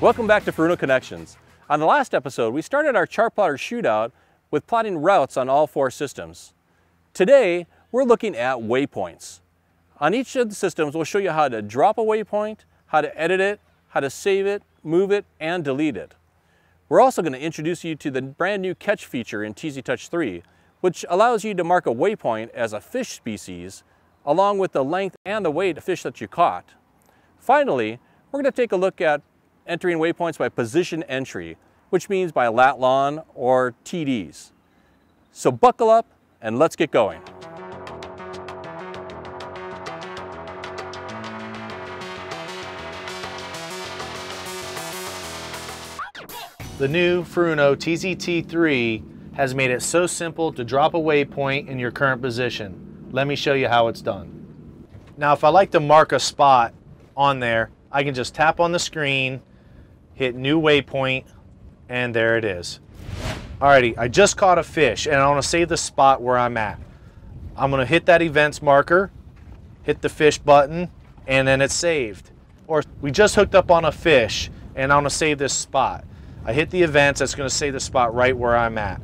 Welcome back to Furuno Connections. On the last episode, we started our chart plotter shootout with plotting routes on all 4 systems. Today, we're looking at waypoints. On each of the systems, we'll show you how to drop a waypoint, how to edit it, how to save it, move it, and delete it. We're also going to introduce you to the brand new catch feature in TZtouch 3, which allows you to mark a waypoint as a fish species, along with the length and the weight of fish that you caught. Finally, we're going to take a look at entering waypoints by position entry, which means by lat long or TDs. So buckle up and let's get going. The new Furuno TZT3 has made it so simple to drop a waypoint in your current position. Let me show you how it's done. Now, if I like to mark a spot on there, I can just tap on the screen, hit new waypoint, and there it is. Alrighty, I just caught a fish and I want to save the spot where I'm at. I'm going to hit that events marker, hit the fish button, and then it's saved. Or we just hooked up on a fish and I want to save this spot. I hit the events, that's going to save the spot right where I'm at.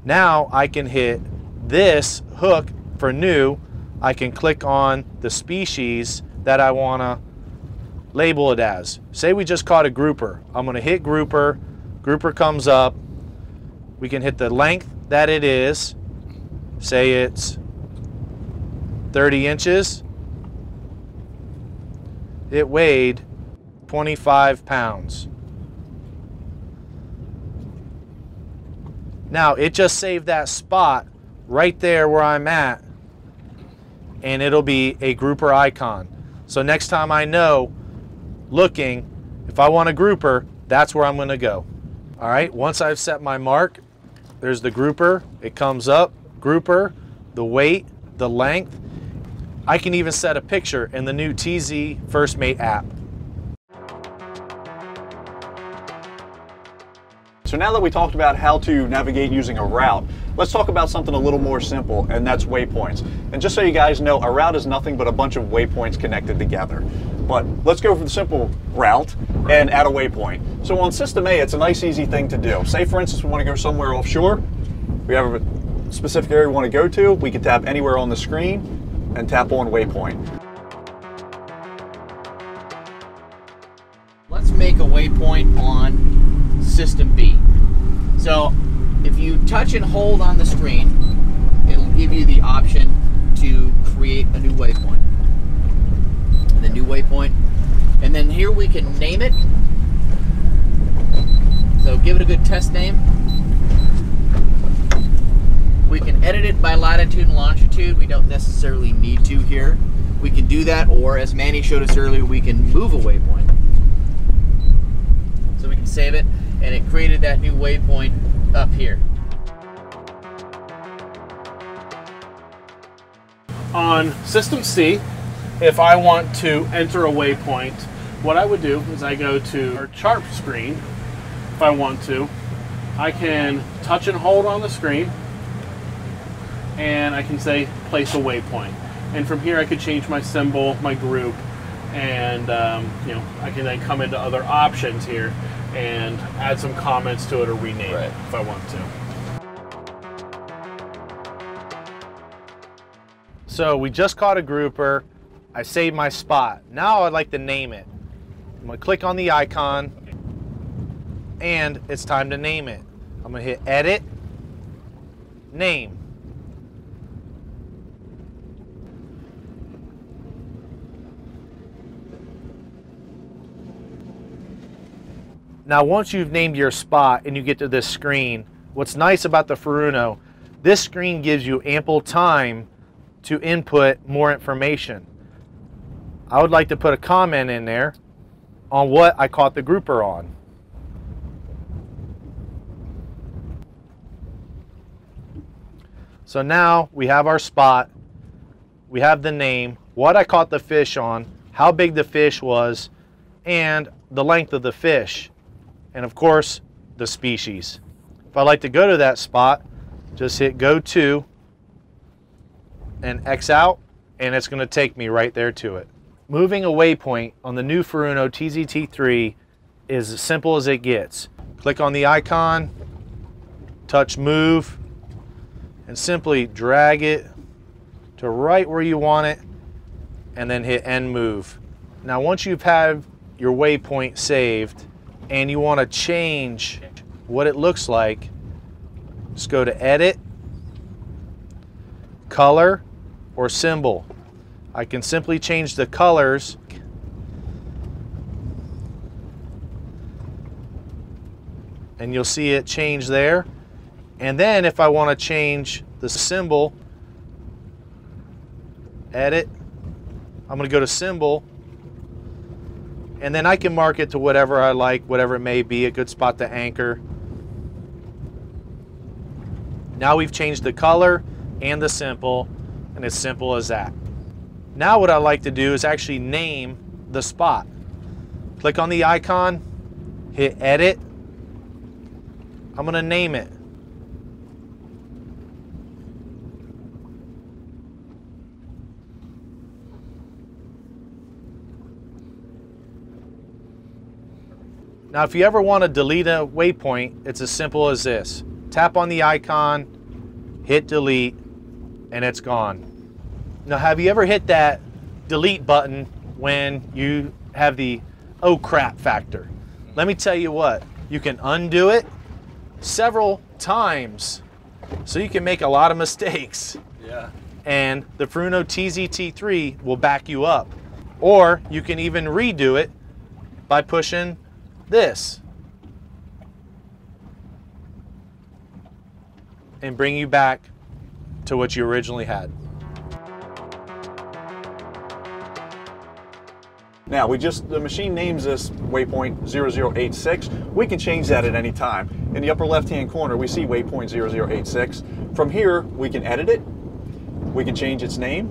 Now I can hit this hook for new. I can click on the species that I want to label it as. Say we just caught a grouper. I'm going to hit grouper. Grouper comes up. We can hit the length that it is. Say it's 30 inches. It weighed 25 pounds. Now it just saved that spot right there where I'm at, and it'll be a grouper icon. So next time I know, looking, if I want a grouper, that's where I'm going to go. All right, once I've set my mark, there's the grouper. It comes up, grouper, the weight, the length. I can even set a picture in the new TZ FirstMate app. So now that we talked about how to navigate using a route, let's talk about something a little more simple, and that's waypoints. And just so you guys know, a route is nothing but a bunch of waypoints connected together. But let's go for the simple route and add a waypoint. So on System A, it's a nice, easy thing to do. Say, for instance, we want to go somewhere offshore. We have a specific area we want to go to. We can tap anywhere on the screen and tap on waypoint. Let's make a waypoint on System B. So if you touch and hold on the screen, it'll give you the option to create a new waypoint. And the new waypoint. And then here we can name it. So give it a good test name. We can edit it by latitude and longitude. We don't necessarily need to here. We can do that, or as Manny showed us earlier, we can move a waypoint. So we can save it, and it created that new waypoint up here. On System C, if I want to enter a waypoint, what I would do is I go to our chart screen. If I want to, I can touch and hold on the screen, and I can say place a waypoint. And from here I could change my symbol, my group, and you know, I can then come into other options here and add some comments to it or rename it if I want to. So we just caught a grouper. I saved my spot. Now I'd like to name it. I'm going to click on the icon, and it's time to name it. I'm going to hit edit, name. Now, once you've named your spot and you get to this screen, what's nice about the Furuno, this screen gives you ample time to input more information. I would like to put a comment in there on what I caught the grouper on. So now we have our spot, we have the name, what I caught the fish on, how big the fish was, and the length of the fish. And of course, the species. If I like to go to that spot, just hit go to and X out, and it's going to take me right there to it. Moving a waypoint on the new Furuno TZT3 is as simple as it gets. Click on the icon, touch move, and simply drag it to right where you want it, and then hit end move. Now once you've had your waypoint saved and you want to change what it looks like, just go to edit, color, or symbol. I can simply change the colors and you'll see it change there. And then if I want to change the symbol, edit, I'm going to go to symbol, and then I can mark it to whatever I like, whatever it may be, a good spot to anchor. Now we've changed the color and the symbol, and it's simple as that. Now what I like to do is actually name the spot. Click on the icon, hit edit. I'm going to name it. Now if you ever want to delete a waypoint, it's as simple as this. Tap on the icon, hit delete, and it's gone. Now have you ever hit that delete button when you have the oh crap factor? Let me tell you what, you can undo it several times, so you can make a lot of mistakes. Yeah. And the Furuno TZT3 will back you up. Or you can even redo it by pushing this and bring you back to what you originally had. Now the machine names this waypoint 0086. We can change that at any time. In the upper left-hand corner, we see waypoint 0086. From here, we can edit it. We can change its name.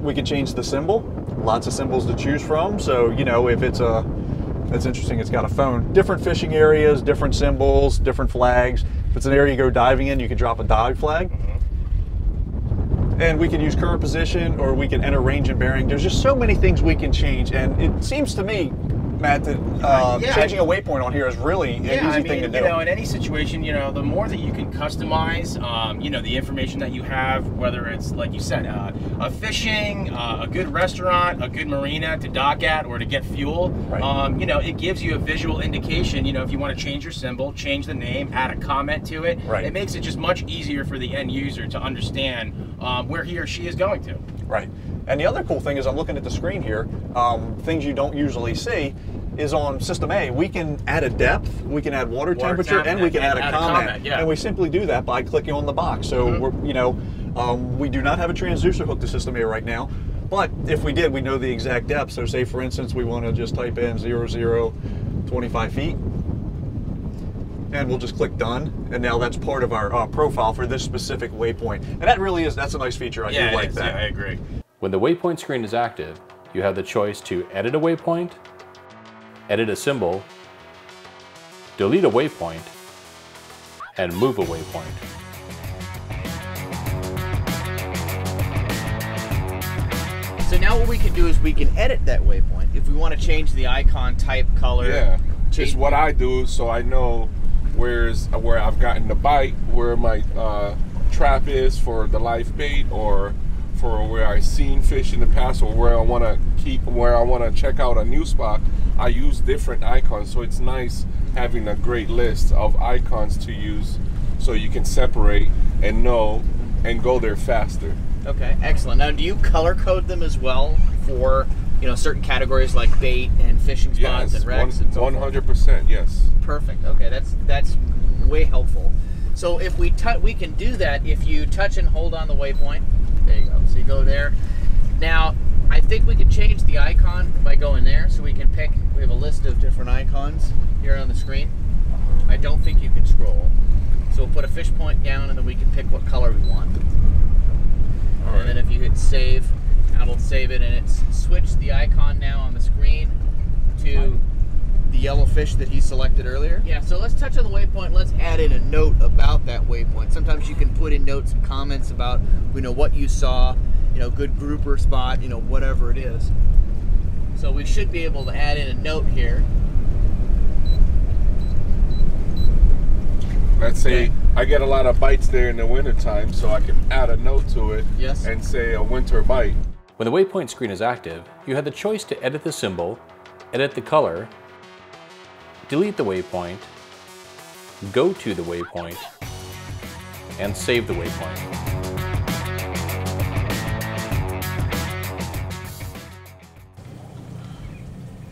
We can change the symbol. Lots of symbols to choose from. So, you know, if it's that's interesting, it's got a phone. Different fishing areas, different symbols, different flags. If it's an area you go diving in, you can drop a dive flag. And we can use current position, or we can enter range and bearing. There's just so many things we can change, and it seems to me, Matt, that changing a waypoint on here is really an easy thing to do. You know, in any situation, you know, the more that you can customize, you know, the information that you have, whether it's, like you said, a fishing, a good restaurant, a good marina to dock at or to get fuel, right. You know, it gives you a visual indication, you know, if you want to change your symbol, change the name, add a comment to it, right. It makes it just much easier for the end user to understand where he or she is going to. Right. And the other cool thing is, I'm looking at the screen here, things you don't usually see is on System A, we can add a depth, we can add water temperature, and we can add a comment. Yeah. And we simply do that by clicking on the box. So, we're, you know, we do not have a transducer hooked to System A right now, but if we did, we know the exact depth. So say, for instance, we want to just type in 25 feet, and we'll just click done, and now that's part of our profile for this specific waypoint. And that really is, that's a nice feature. I do like that. Yeah, I agree. When the waypoint screen is active, you have the choice to edit a waypoint, edit a symbol, delete a waypoint, and move a waypoint. So now what we can do is we can edit that waypoint. If we want to change the icon type, color. Yeah, it's what I do, so I know where I've gotten the bite, where my trap is for the live bait, or for where I've seen fish in the past, or where I want to check out a new spot. I use different icons, so it's nice having a great list of icons to use, so you can separate and know and go there faster. Okay, excellent. Now, do you color code them as well for, you know, certain categories like bait and fishing spots and wrecks and so forth? 100%, yes. Perfect. Okay, that's way helpful. So if we can do that if you touch and hold on the waypoint. There you go. So you go there. Now, I think we can change the icon by going there, so we can pick. We have a list of different icons here on the screen. I don't think you can scroll. So we'll put a fish point down, and then we can pick what color we want. And then if you hit save, it'll save it, and it's switched the icon now on the screen to the yellow fish that he selected earlier. Yeah, so let's touch on the waypoint. Let's add in a note about that waypoint. Sometimes you can put in notes and comments about, you know, what you saw, you know, good grouper spot, you know, whatever it is. So we should be able to add in a note here. Let's say I get a lot of bites there in the wintertime, so I can add a note to it and say a winter bite. When the waypoint screen is active, you have the choice to edit the symbol, edit the color, delete the waypoint, go to the waypoint, and save the waypoint.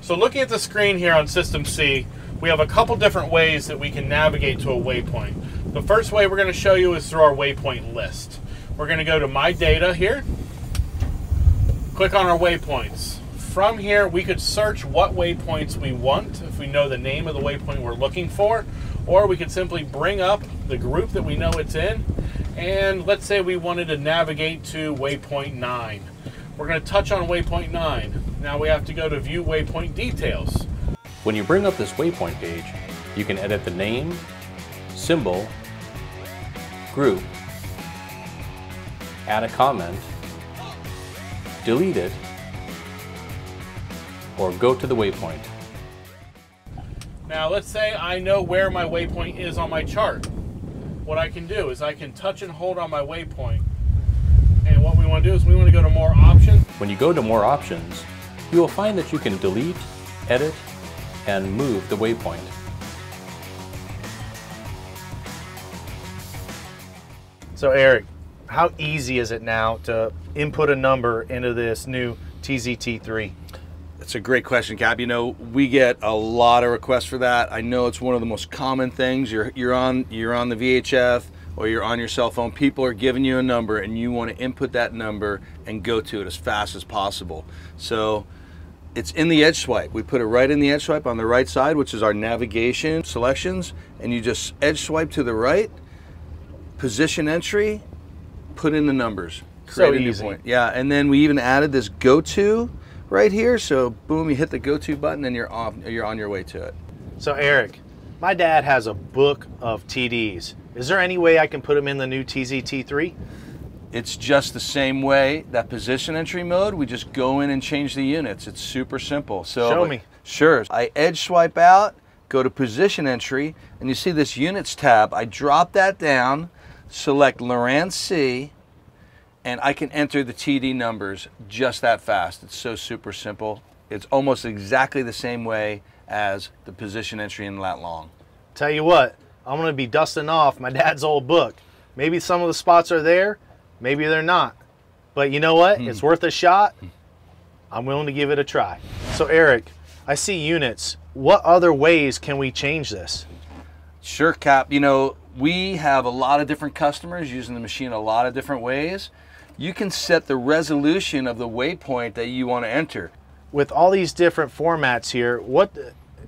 So looking at the screen here on System C, we have a couple different ways that we can navigate to a waypoint. The first way we're going to show you is through our waypoint list. We're going to go to My Data here, click on our waypoints. From here, we could search what waypoints we want if we know the name of the waypoint we're looking for, or we could simply bring up the group that we know it's in, and let's say we wanted to navigate to waypoint 9. We're going to touch on waypoint 9. Now we have to go to View Waypoint Details. When you bring up this waypoint page, you can edit the name, symbol, group, add a comment, delete it, or go to the waypoint. Now let's say I know where my waypoint is on my chart. What I can do is I can touch and hold on my waypoint. And what we want to do is we want to go to More Options. When you go to More Options, you will find that you can delete, edit, and move the waypoint. So Eric, how easy is it now to input a number into this new TZT3? That's a great question, Cap. You know, we get a lot of requests for that. I know it's one of the most common things. You're on the VHF or you're on your cell phone. People are giving you a number and you want to input that number and go to it as fast as possible. So it's in the edge swipe. We put it right in the edge swipe on the right side, which is our navigation selections, and you just edge swipe to the right, position entry, put in the numbers. So easy. Yeah, and then we even added this go to right here. So boom, you hit the go to button and you're on your way to it. So Eric, my dad has a book of TDs. Is there any way I can put them in the new TZT3? It's just the same way, that position entry mode, we just go in and change the units. It's super simple. So show me. Sure. I edge swipe out, go to position entry, and you see this units tab. I drop that down, select Loran C, and I can enter the TD numbers just that fast. It's so super simple. It's almost exactly the same way as the position entry in lat long. Tell you what, I'm going to be dusting off my dad's old book. Maybe some of the spots are there, maybe they're not. But you know what? It's worth a shot. I'm willing to give it a try. So Eric, I see units. What other ways can we change this? Sure, Cap. You know, we have a lot of different customers using the machine a lot of different ways. You can set the resolution of the waypoint that you want to enter. With all these different formats here,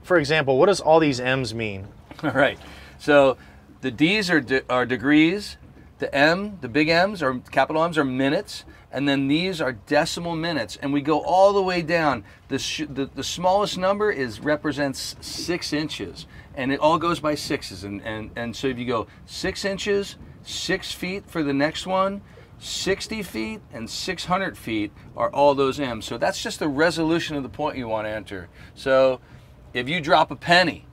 for example, what does all these M's mean? All right. So the D's are degrees, the big M's or capital M's are minutes, and then these are decimal minutes. And we go all the way down. The smallest number represents 6 inches, and it all goes by sixes. And so if you go 6 inches, 6 feet for the next one, 60 feet and 600 feet are all those M's. So that's just the resolution of the point you want to enter. So if you drop a penny,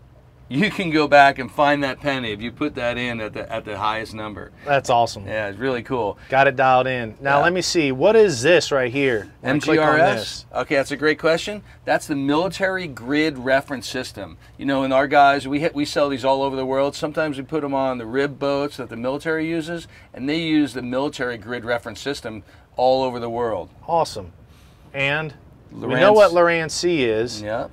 you can go back and find that penny if you put that in at the highest number. That's awesome. Yeah, it's really cool. Got it dialed in. Now let me see, what is this right here? MGRS? Okay, that's a great question. That's the Military Grid Reference System. You know, in our guys, we sell these all over the world. Sometimes we put them on the rib boats that the military uses, and they use the Military Grid Reference System all over the world. Awesome. And we know what Loran C is. Yeah.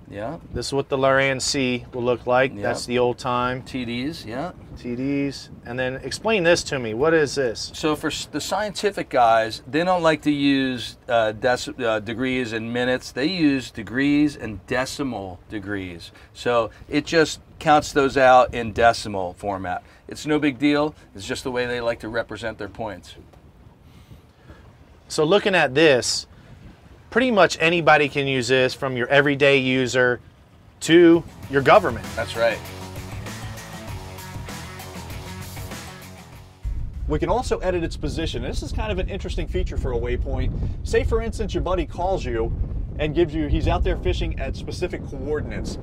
Yeah. This is what the Loran C will look like. Yep. That's the old time. TDs, yeah. TDs. And then explain this to me. What is this? So for the scientific guys, they don't like to use degrees and minutes. They use degrees and decimal degrees. So it just counts those out in decimal format. It's no big deal. It's just the way they like to represent their points. So looking at this, pretty much anybody can use this, from your everyday user to your government. That's right. We can also edit its position. This is kind of an interesting feature for a waypoint. Say for instance your buddy calls you and gives you, he's out there fishing at specific coordinates.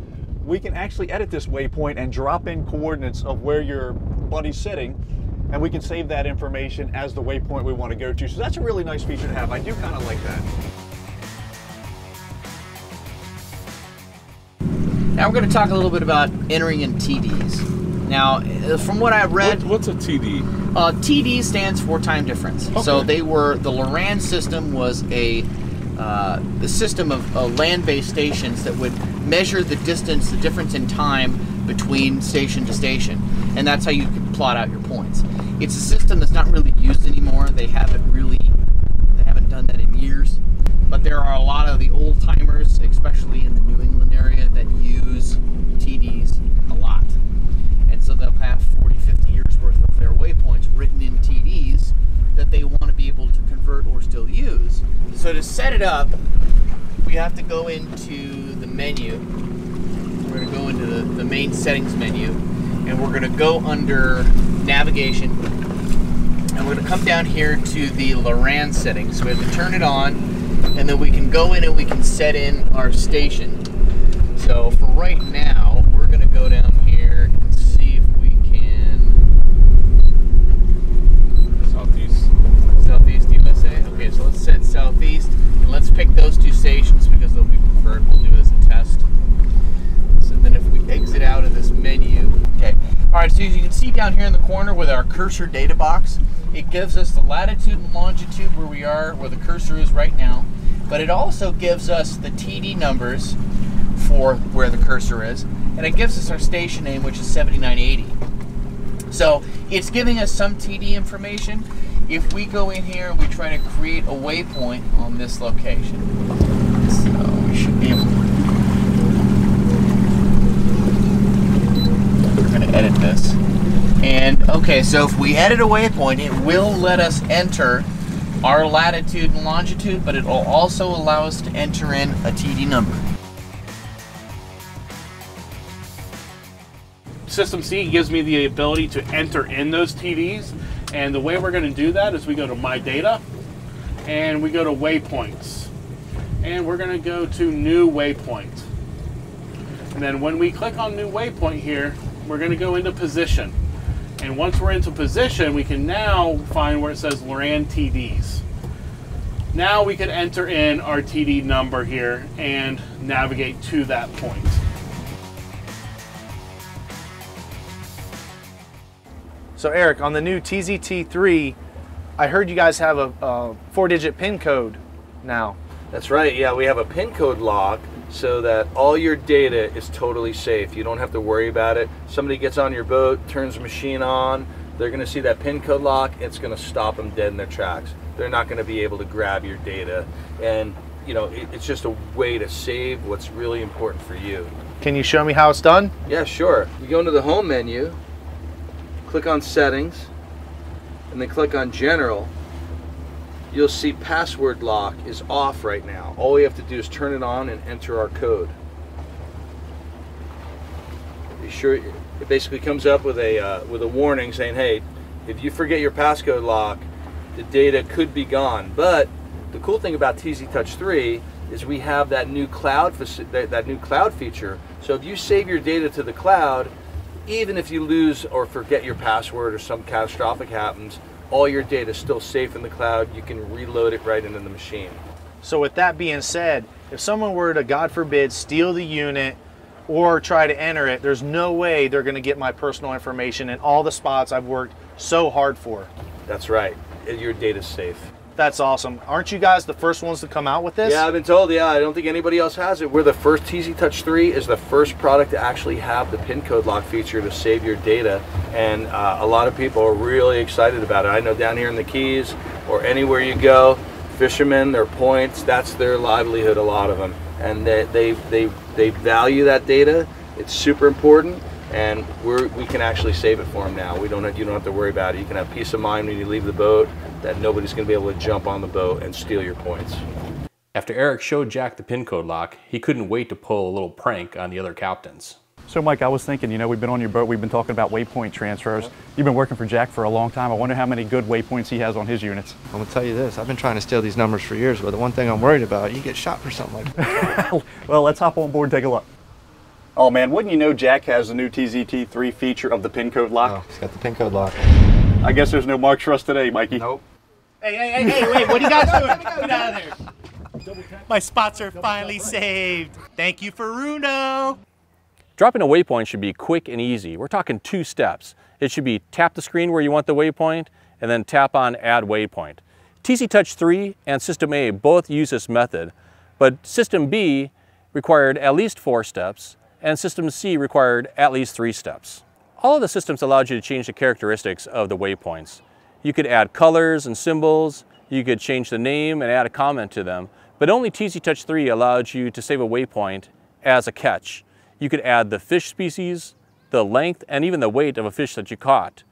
we can actually edit this waypoint and drop in coordinates of where your buddy's sitting, and we can save that information as the waypoint we want to go to. So that's a really nice feature to have. I do kind of like that. Now we're going to talk a little bit about entering in TDs. Now, from what I've read, What's a TD? TD stands for time difference. Okay. So the Loran system was the system of land-based stations that would measure the distance, the difference in time between station to station, and that's how you could plot out your points. It's a system that's not really used anymore. They haven't done that in years, but there are a lot of the old timers, especially in the New England area, that use TDs a lot. And so they'll have 40, 50 years worth of their waypoints written in TDs that they want to be able to convert or still use. So to set it up, we have to go into the menu. We're going to go into the main settings menu, and we're going to go under navigation, and we're going to come down here to the Loran settings. So we have to turn it on, and then we can go in and we can set in our station. So for right now, we're going to go down here and see if we can... Southeast USA? Okay, so let's set Southeast, and let's pick those two stations because they'll be preferred. We'll do it as a test. So then if we exit out of this menu... Okay, alright, so as you can see down here in the corner with our cursor data box, it gives us the latitude and longitude where we are, where the cursor is right now, but it also gives us the TD numbers for where the cursor is, and it gives us our station name, which is 7980. So it's giving us some TD information. If we go in here and we try to create a waypoint on this location, so we should be able to, we're going to edit this. And okay, so if we edit a waypoint, it will let us enter our latitude and longitude, but it will also allow us to enter in a TD number. System C gives me the ability to enter in those TDs, and the way we're going to do that is we go to My Data, and we go to Waypoints, and we're going to go to New Waypoint. And then when we click on New Waypoint here, we're going to go into Position. And once we're into Position, we can now find where it says Loran TDs. Now we can enter in our TD number here and navigate to that point. So Eric, on the new TZT3, I heard you guys have a 4-digit PIN code now. That's right, yeah, we have a PIN code lock so that all your data is totally safe. You don't have to worry about it. Somebody gets on your boat, turns the machine on, they're gonna see that PIN code lock, it's gonna stop them dead in their tracks. They're not gonna be able to grab your data. And you know, it's just a way to save what's really important for you. Can you show me how it's done? Yeah, sure. You go into the home menu, click on Settings, and then click on General. You'll see Password Lock is off right now. All we have to do is turn it on and enter our code. Be sure it basically comes up with a warning saying, hey, if you forget your passcode lock, the data could be gone. But the cool thing about TZtouch 3 is we have that new cloud feature. So if you save your data to the cloud, even if you lose or forget your password or some catastrophic happens, all your data is still safe in the cloud. You can reload it right into the machine. So with that being said, if someone were to, God forbid, steal the unit or try to enter it, there's no way they're going to get my personal information in all the spots I've worked so hard for. That's right. Your data's safe. That's awesome. Aren't you guys the first ones to come out with this? Yeah, I've been told, yeah. I don't think anybody else has it. We're the first. TZtouch 3 is the first product to actually have the PIN code lock feature to save your data. And a lot of people are really excited about it. I know down here in the Keys or anywhere you go, fishermen, their points, that's their livelihood, a lot of them. And they value that data. It's super important. And we can actually save it for them now. You don't have to worry about it. You can have peace of mind when you leave the boat that nobody's going to be able to jump on the boat and steal your points. After Eric showed Jack the PIN code lock, he couldn't wait to pull a little prank on the other captains. So Mike, I was thinking, you know, we've been on your boat, we've been talking about waypoint transfers. You've been working for Jack for a long time. I wonder how many good waypoints he has on his units. I'm gonna tell you this, I've been trying to steal these numbers for years, but the one thing I'm worried about, you get shot for something like that. Well, let's hop on board and take a look. Oh man, wouldn't you know Jack has the new TZT3 feature of the pin code lock? Oh, he's got the pin code lock. I guess there's no marks for us today, Mikey. Nope. Hey, wait, what are you guys doing? Get out of there. My spots are finally saved. Thank you, Furuno. Dropping a waypoint should be quick and easy. We're talking 2 steps. It should be tap the screen where you want the waypoint, and then tap on Add Waypoint. TZtouch 3 and System A both use this method, but System B required at least 4 steps, and System C required at least 3 steps. All of the systems allowed you to change the characteristics of the waypoints. You could add colors and symbols, you could change the name and add a comment to them, but only TZtouch 3 allowed you to save a waypoint as a catch. You could add the fish species, the length, and even the weight of a fish that you caught.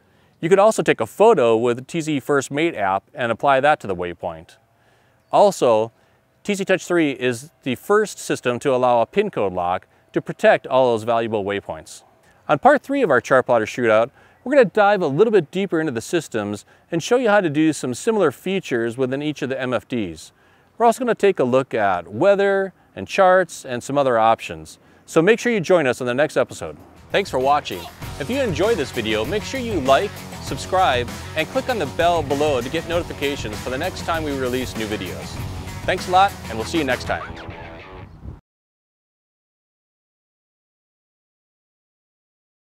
You could also take a photo with the TZ First Mate app and apply that to the waypoint. Also, TZtouch 3 is the first system to allow a pin code lock to protect all those valuable waypoints. On part 3 of our chart plotter shootout, we're going to dive a little bit deeper into the systems and show you how to do some similar features within each of the MFDs. We're also going to take a look at weather and charts and some other options. So make sure you join us on the next episode. Thanks for watching. If you enjoyed this video, make sure you like, subscribe, and click on the bell below to get notifications for the next time we release new videos. Thanks a lot, and we'll see you next time.